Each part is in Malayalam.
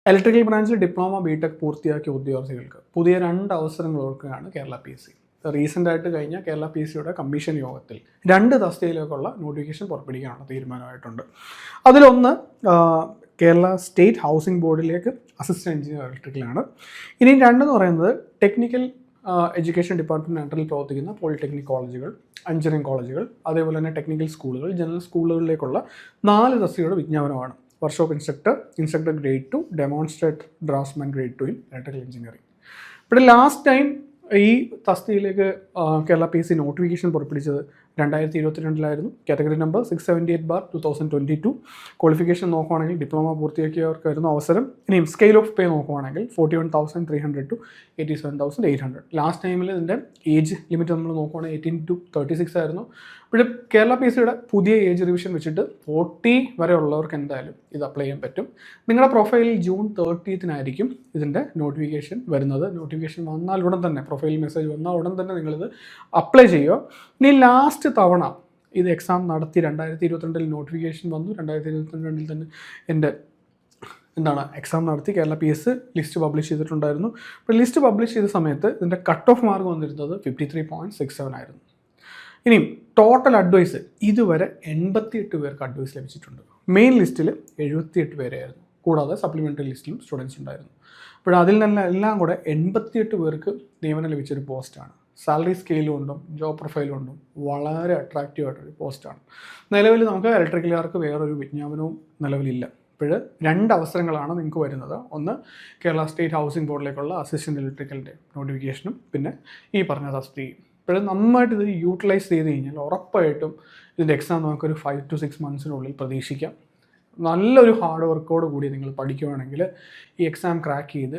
ഇലക്ട്രിക്കൽ ബ്രാഞ്ചിൽ ഡിപ്ലോമ ബിടെക് പൂർത്തിയാക്കിയ ഉദ്യോഗാർത്ഥികൾക്ക് പുതിയ 2 അവസരങ്ങൾ കൊടുക്കുകയാണ് കേരള PSC. റീസെൻ്റ് ആയിട്ട് കഴിഞ്ഞ കേരള PSCയുടെ കമ്മീഷൻ യോഗത്തിൽ 2 തസ്തികയിലേക്കുള്ള നോട്ടിഫിക്കേഷൻ പുറപ്പെടുവിക്കാനുള്ള തീരുമാനമായിട്ടുണ്ട്. അതിലൊന്ന് കേരള സ്റ്റേറ്റ് ഹൗസിംഗ് ബോർഡിലേക്ക് അസിസ്റ്റൻറ്റ് എഞ്ചിനീയർ ഇലക്ട്രിക്കലാണ്. ഇനി 2 എന്ന് പറയുന്നത് ടെക്നിക്കൽ എഡ്യൂക്കേഷൻ ഡിപ്പാർട്ട്മെൻറ്റ് അണ്ടറിൽ പ്രവർത്തിക്കുന്ന പോളിടെക്നിക് കോളേജുകൾ, എഞ്ചിനീയറിംഗ് കോളേജുകൾ, അതേപോലെ തന്നെ ടെക്നിക്കൽ സ്കൂളുകൾ, ജനറൽ സ്കൂളുകളിലേക്കുള്ള 4 തസ്തികയുടെ വിജ്ഞാപനമാണ്. Workshop instructor grade 2, demonstrator draftsman grade 2 in electrical engineering. ഇവിടെ ലാസ്റ്റ് ടൈം ഈ തസ്തികയിലേക്ക് കേരള PSC നോട്ടിഫിക്കേഷൻ പുറപ്പെടുവിച്ചത് 2022 കാറ്റഗറി നമ്പർ 678/2022. ക്വാളിഫിക്കേഷൻ നോക്കുവാണെങ്കിൽ ഡിപ്ലോമ പൂർത്തിയാക്കിയവർക്കായിരുന്നു അവസരം. ഇനിയും സ്കെയിൽ ഓഫ് പേ നോക്കുവാണെങ്കിൽ 41,300 to 87,800. ലാസ്റ്റ് ടൈമിൽ ഇതിൻ്റെ ഏജ് ലിമിറ്റ് നമ്മൾ നോക്കുവാണെങ്കിൽ 18 to 36 ആയിരുന്നു. ഇവിടെ കേരള PSCയുടെ പുതിയ ഏജ് റിവിഷൻ വെച്ചിട്ട് 40 വരെ ഉള്ളവർക്ക് എന്തായാലും ഇത് അപ്ലൈ ചെയ്യാൻ പറ്റും. നിങ്ങളുടെ പ്രൊഫൈലിൽ ജൂൺ 30 ഇതിൻ്റെ നോട്ടിഫിക്കേഷൻ വരുന്നത്. നോട്ടിഫിക്കേഷൻ വന്നാൽ ഉടൻ തന്നെ, പ്രൊഫൈൽ മെസ്സേജ് വന്നാൽ ഉടൻ തന്നെ നിങ്ങളിത് അപ്ലൈ ചെയ്യുക. ഇനി ലാസ്റ്റ് തവണ ഇത് എക്സാം നടത്തി 2022 നോട്ടിഫിക്കേഷൻ വന്നു. 2022 തന്നെ എൻ്റെ എക്സാം നടത്തി കേരള PSC ലിസ്റ്റ് പബ്ലിഷ് ചെയ്തിട്ടുണ്ടായിരുന്നു. അപ്പോൾ ലിസ്റ്റ് പബ്ലിഷ് ചെയ്ത സമയത്ത് ഇതിൻ്റെ കട്ട് ഓഫ് മാർക്ക് വന്നിരുന്നത് 53.67 ആയിരുന്നു. ഇനിയും ടോട്ടൽ അഡ്വൈസ് ഇതുവരെ 88 പേർക്ക് അഡ്വൈസ് ലഭിച്ചിട്ടുണ്ട്. മെയിൻ ലിസ്റ്റിൽ 78 പേരായിരുന്നു. കൂടാതെ സപ്ലിമെൻ്ററി ലിസ്റ്റിലും സ്റ്റുഡൻസ് ഉണ്ടായിരുന്നു. അപ്പോൾ അതിൽ നിന്ന് എല്ലാം കൂടെ 88 പേർക്ക് നിയമനം ലഭിച്ചൊരു പോസ്റ്റാണ്. സാലറി സ്കെയിലും ഉണ്ടും ജോബ് പ്രൊഫൈലും ഉണ്ടും വളരെ അട്രാക്റ്റീവ് ആയിട്ടൊരു പോസ്റ്റാണ്. നിലവിൽ നമുക്ക് ഇലക്ട്രിക്കലുകാർക്ക് വേറൊരു വിജ്ഞാപനവും നിലവിലില്ല. ഇപ്പോൾ 2 അവസരങ്ങളാണ് നിങ്ങൾക്ക് വരുന്നത്. ഒന്ന് കേരള സ്റ്റേറ്റ് ഹൗസിംഗ് ബോർഡിലേക്കുള്ള അസിസ്റ്റൻറ്റ് ഇലക്ട്രിക്കലിൻ്റെ നോട്ടിഫിക്കേഷനും പിന്നെ ഈ പറഞ്ഞ തസ്തികയും. ഇപ്പോൾ നന്നായിട്ട് ഇത് യൂട്ടിലൈസ് ചെയ്ത് കഴിഞ്ഞാൽ ഉറപ്പായിട്ടും ഇതിൻ്റെ എക്സാം നമുക്കൊരു 5 to 6 months പ്രതീക്ഷിക്കാം. നല്ലൊരു ഹാർഡ് വർക്കോട് കൂടി നിങ്ങൾ പഠിക്കുകയാണെങ്കിൽ ഈ എക്സാം ക്രാക്ക് ചെയ്ത്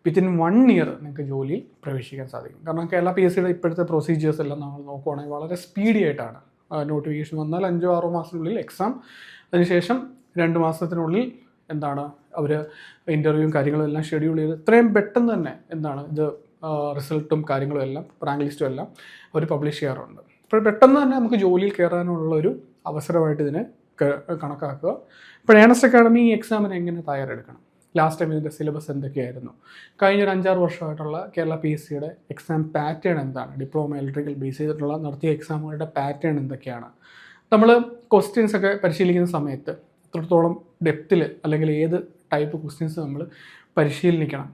വിത്തിൻ 1 year നിങ്ങൾക്ക് ജോലിയിൽ പ്രവേശിക്കാൻ സാധിക്കും. കാരണം കേരള PSCയുടെ ഇപ്പോഴത്തെ പ്രൊസീജിയേഴ്സ് എല്ലാം നമ്മൾ നോക്കുവാണെങ്കിൽ വളരെ സ്പീഡി ആയിട്ടാണ്. നോട്ടിഫിക്കേഷൻ വന്നാൽ 5-6 മാസത്തിനുള്ളിൽ എക്സാം, അതിനുശേഷം 2 മാസത്തിനുള്ളിൽ അവർ ഇൻ്റർവ്യൂവും കാര്യങ്ങളും എല്ലാം ഷെഡ്യൂൾ ചെയ്ത് ഇത്രയും പെട്ടെന്ന് തന്നെ ഇത് റിസൾട്ടും കാര്യങ്ങളും എല്ലാം റാങ്ക് ലിസ്റ്റും എല്ലാം അവർ പബ്ലിഷ് ചെയ്യാറുണ്ട്. അപ്പോൾ പെട്ടെന്ന് തന്നെ നമുക്ക് ജോലിയിൽ കയറാനുള്ളൊരു അവസരമായിട്ട് ഇതിനെ കണക്കാക്കുക. ഇപ്പോൾ ഏണസ്റ്റ് അക്കാഡമി ഈ എക്സാമിന് എങ്ങനെ തയ്യാറെടുക്കണം, ലാസ്റ്റ് ടൈം ഇതിൻ്റെ സിലബസ് എന്തൊക്കെയായിരുന്നു, കഴിഞ്ഞൊരു 5-6 വർഷമായിട്ടുള്ള കേരള PSCയുടെ എക്സാം പാറ്റേൺ എന്താണ്, ഡിപ്ലോമ ഇലക്ട്രിക്കൽ ബേസ് ചെയ്തിട്ടുള്ള നടത്തിയ എക്സാമുകളുടെ പാറ്റേൺ എന്തൊക്കെയാണ്, നമ്മൾ ക്വസ്റ്റ്യൻസ് ഒക്കെ പരിശീലിക്കുന്ന സമയത്ത് എത്രത്തോളം ഡെപ്തിൽ അല്ലെങ്കിൽ ഏത് ടൈപ്പ് ക്വസ്റ്റ്യൻസ് നമ്മൾ പരിശീലിക്കണം,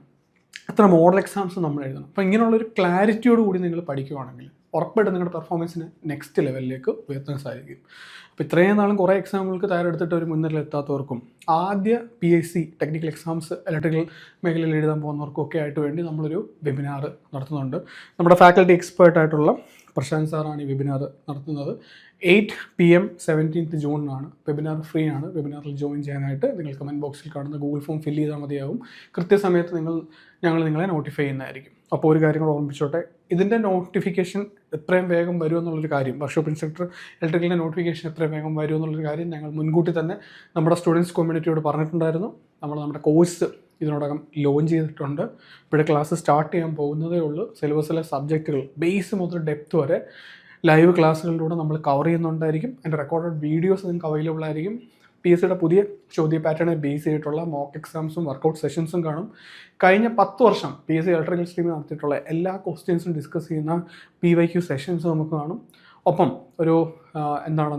എത്ര മോഡൽ എക്സാംസ് നമ്മൾ എഴുതണം. അപ്പോൾ ഇങ്ങനെയുള്ളൊരു ക്ലാരിറ്റിയോട് കൂടി നിങ്ങൾ പഠിക്കുകയാണെങ്കിൽ ഉറപ്പായിട്ടും നിങ്ങളുടെ പെർഫോമൻസിന് നെക്സ്റ്റ് ലെവലിലേക്ക് ഉയർത്താൻ സാധിക്കും. അപ്പോൾ ഇത്രയും നാളും കുറേ എക്സാമുകൾക്ക് തയ്യാറെടുത്തിട്ട് ഒരു മുന്നിലെത്താത്തവർക്കും ആദ്യ PSC ടെക്നിക്കൽ എക്സാംസ് ഇലക്ട്രിക്കൽ മേഖലയിൽ എഴുതാൻ പോകുന്നവർക്കും ഒക്കെ ആയിട്ട് വേണ്ടി നമ്മളൊരു വെബിനാർ നടത്തുന്നുണ്ട്. നമ്മുടെ ഫാക്കൽറ്റി എക്സ്പേർട്ടായിട്ടുള്ള പ്രശാന്ത് സാറാണ് ഈ വെബിനാർ നടത്തുന്നത്. 8 PM 17th ജൂണിനാണ്. വെബിനാർ ഫ്രീ ആണ്. വെബിനാറിൽ ജോയിൻ ചെയ്യാനായിട്ട് നിങ്ങൾ കമൻറ്റ് ബോക്സിൽ കാണുന്ന ഗൂഗിൾ ഫോം ഫില്ല് ചെയ്താൽ മതിയാവും. കൃത്യസമയത്ത് ഞങ്ങൾ നിങ്ങളെ നോട്ടിഫൈ ചെയ്യുന്നതായിരിക്കും. അപ്പോൾ ഒരു കാര്യം കൂടെ ഓർമ്മിച്ചോട്ടെ, ഇതിൻ്റെ നോട്ടിഫിക്കേഷൻ എത്രയും വേഗം വരുമെന്നുള്ളൊരു കാര്യം, വർക്ക്ഷോപ്പ് ഇൻസ്ട്രക്ടർ ഇലക്ട്രിക്കലിൻ്റെ നോട്ടിഫിക്കേഷൻ എത്രയും വേഗം വരുമെന്നുള്ളൊരു കാര്യം ഞങ്ങൾ മുൻകൂട്ടി തന്നെ നമ്മുടെ സ്റ്റുഡൻസ് കമ്മ്യൂണിറ്റിയോട് പറഞ്ഞിട്ടുണ്ടായിരുന്നു. നമ്മുടെ കോഴ്സ് ഇതിനോടകം ലോഞ്ച് ചെയ്തിട്ടുണ്ട്. ഇവിടെ ക്ലാസ് സ്റ്റാർട്ട് ചെയ്യാൻ പോകുന്നതേ ഉള്ളൂ. സിലബസിലെ സബ്ജക്റ്റുകൾ ബേസ് മുതൽ ഡെപ്ത് വരെ ലൈവ് ക്ലാസ്സുകളിലൂടെ നമ്മൾ കവർ ചെയ്യുന്നുണ്ടായിരിക്കും. അതിൻ്റെ റെക്കോർഡഡ് വീഡിയോസ് നിങ്ങൾക്ക് അവൈലബിൾ ആയിരിക്കും. PSCയുടെ പുതിയ ചോദ്യ പാറ്റേണെ ബേസ് ചെയ്തിട്ടുള്ള മോക്ക് എക്സാംസും വർക്കൗട്ട് സെഷൻസും കാണും. കഴിഞ്ഞ 10 വർഷം PSC ഇലക്ട്രിക്കൽ സ്ട്രീമിൽ നടത്തിയിട്ടുള്ള എല്ലാ ക്വസ്റ്റ്യൻസും ഡിസ്കസ് ചെയ്യുന്ന PYQ സെഷൻസ് നമുക്ക് കാണും. ഒപ്പം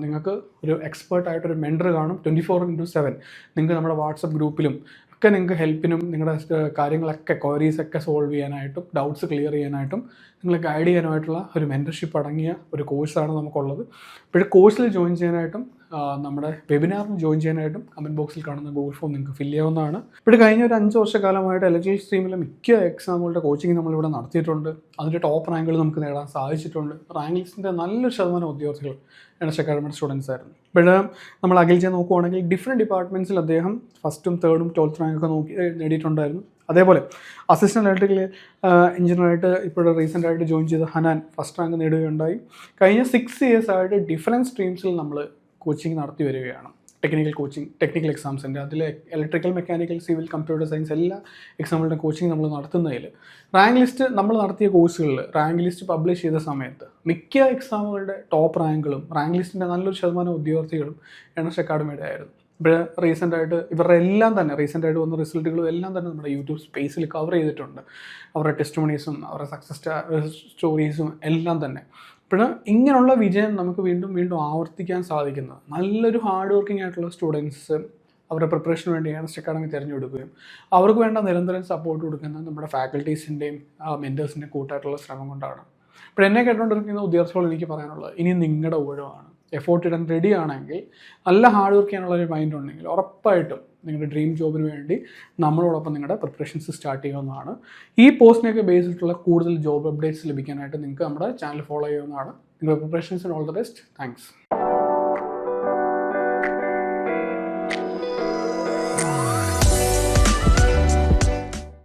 നിങ്ങൾക്ക് ഒരു എക്സ്പേർട്ടായിട്ടൊരു മെൻറ്റർ കാണും. 24/7 നിങ്ങൾക്ക് നമ്മുടെ വാട്സപ്പ് ഗ്രൂപ്പിലും ഒക്കെ നിങ്ങൾക്ക് ഹെൽപ്പിനും നിങ്ങളുടെ കാര്യങ്ങളൊക്കെ ക്വയറീസൊക്കെ സോൾവ് ചെയ്യാനായിട്ടും ഡൗട്ട്സ് ക്ലിയർ ചെയ്യാനായിട്ടും നിങ്ങളെ ഗൈഡ് ചെയ്യാനായിട്ടുള്ള ഒരു മെൻറ്റർഷിപ്പ് അടങ്ങിയ ഒരു കോഴ്സാണ് നമുക്കുള്ളത്. ഇപ്പോൾ കോഴ്സിൽ ജോയിൻ ചെയ്യാനായിട്ടും നമ്മുടെ വെബിനാറിന് ജോയിൻ ചെയ്യാനായിട്ടും കമൻറ്റ് ബോക്സിൽ കാണുന്ന ഗൂഗിൾ ഫോം നിങ്ങൾക്ക് ഫില്ല് ചെയ്യാവുന്നതാണ്. ഇപ്പോൾ കഴിഞ്ഞ ഒരു 5 വർഷക്കാലമായിട്ട് ഇലക്ട്രിക്കൽ സ്ട്രീമിലെ മിക്ക എക്സാമുകളുടെ കോച്ചിങ് നമ്മളിവിടെ നടത്തിയിട്ടുണ്ട്. അതിൻ്റെ ടോപ്പ് റാങ്കുകൾ നമുക്ക് നേടാൻ സാധിച്ചിട്ടുണ്ട്. റാങ്ക് ലിസ്റ്റിൻ്റെ നല്ലൊരു ശതമാനം ഉദ്യോഗാർത്ഥികൾ ഏണസ്റ്റ് അക്കാഡമിയുടെ സ്റ്റുഡൻസ് ആയിരുന്നു. ഇപ്പോൾ നമ്മൾ അഖിൽ നോക്കുവാണെങ്കിൽ ഡിഫറെൻറ്റ് ഡിപ്പാർട്ട്മെൻറ്റ്സിൽ അദ്ദേഹം 1st, 3rd, 12th റാങ്കൊക്കെ നേടിയിട്ടുണ്ടായിരുന്നു. അതേപോലെ അസിസ്റ്റൻറ്റ് ഇലക്ട്രിക്കൽ എഞ്ചിനീയറായിട്ട് ഇപ്പോൾ റീസെൻ്റായിട്ട് ജോയിൻ ചെയ്ത ഹനാൻ 1st റാങ്ക് നേടുകയുണ്ടായി. കഴിഞ്ഞ 6 years ആയിട്ട് ഡിഫറൻറ്റ് സ്ട്രീംസിൽ നമ്മൾ കോച്ചിങ് നടത്തി വരികയാണ്. ടെക്നിക്കൽ എക്സാംസിൻ്റെ അതിൽ electrical, mechanical, civil, computer science എല്ലാ എക്സാമുകളുടെ കോച്ചിങ് നമ്മൾ നടത്തുന്നതിൽ റാങ്ക് ലിസ്റ്റ് നമ്മൾ നടത്തിയ കോഴ്സുകളിൽ റാങ്ക് ലിസ്റ്റ് പബ്ലിഷ് ചെയ്ത സമയത്ത് മിക്ക എക്സാമുകളുടെ ടോപ്പ് റാങ്കുകളും റാങ്ക് ലിസ്റ്റിൻ്റെ നല്ലൊരു ശതമാനം ഉദ്യോഗാർത്ഥികളും ഏണസ്റ്റ് അക്കാഡമിയുടെ ആയിരുന്നു. ഇപ്പോൾ റീസെൻ്റായിട്ട് ഇവരുടെ എല്ലാം തന്നെ റീസെൻ്റായിട്ട് വന്ന റിസൾട്ടുകളും എല്ലാം തന്നെ നമ്മുടെ യൂട്യൂബ് സ്പേസിൽ കവർ ചെയ്തിട്ടുണ്ട്. അവരുടെ ടെസ്റ്റിമണീസും അവരുടെ സക്സസ് സ്റ്റോറീസും എല്ലാം തന്നെ. അപ്പോൾ ഇങ്ങനെയുള്ള വിജയം നമുക്ക് വീണ്ടും വീണ്ടും ആവർത്തിക്കാൻ സാധിക്കുന്നത് നല്ലൊരു ഹാർഡ് വർക്കിംഗ് ആയിട്ടുള്ള സ്റ്റുഡൻസ് അവരുടെ പ്രിപ്പറേഷന് വേണ്ടി ഏണസ്റ്റ് അക്കാഡമി തിരഞ്ഞെടുക്കുകയും അവർക്ക് വേണ്ട നിരന്തരം സപ്പോർട്ട് കൊടുക്കുന്ന നമ്മുടെ ഫാക്കൽറ്റീസിൻ്റെയും മെൻറ്റേഴ്സിൻ്റെയും കൂട്ടായിട്ടുള്ള ശ്രമം കൊണ്ടാണ്. ഇപ്പോൾ എന്നെ കേട്ടുകൊണ്ടിരിക്കുന്ന ഉദ്യോഗാർത്ഥികൾ എനിക്ക് പറയാനുള്ളത്, ഇനി നിങ്ങളുടെ ഊഴമാണ്. എഫോർട്ട് ഇടാൻ റെഡി ആണെങ്കിൽ, നല്ല ഹാർഡ് വർക്ക് ചെയ്യാനുള്ളൊരു മൈൻഡ് ഉണ്ടെങ്കിൽ ഉറപ്പായിട്ടും നിങ്ങളുടെ ഡ്രീം ജോബിന് വേണ്ടി നമ്മളോടൊപ്പം നിങ്ങളുടെ പ്രിപ്പറേഷൻസ് സ്റ്റാർട്ട് ചെയ്യാവുന്നതാണ്. ഈ പോസ്റ്റിനൊക്കെ ബേസ് ചെയ്തിട്ടുള്ള കൂടുതൽ ജോബ് അപ്ഡേറ്റ്സ് ലഭിക്കാനായിട്ട് നിങ്ങൾക്ക് നമ്മുടെ ചാനൽ ഫോളോ ചെയ്യാവുന്നതാണ്. നിങ്ങളുടെ പ്രിപ്പറേഷൻസിന് ഓൾ ദ ബെസ്റ്റ്. താങ്ക്സ്.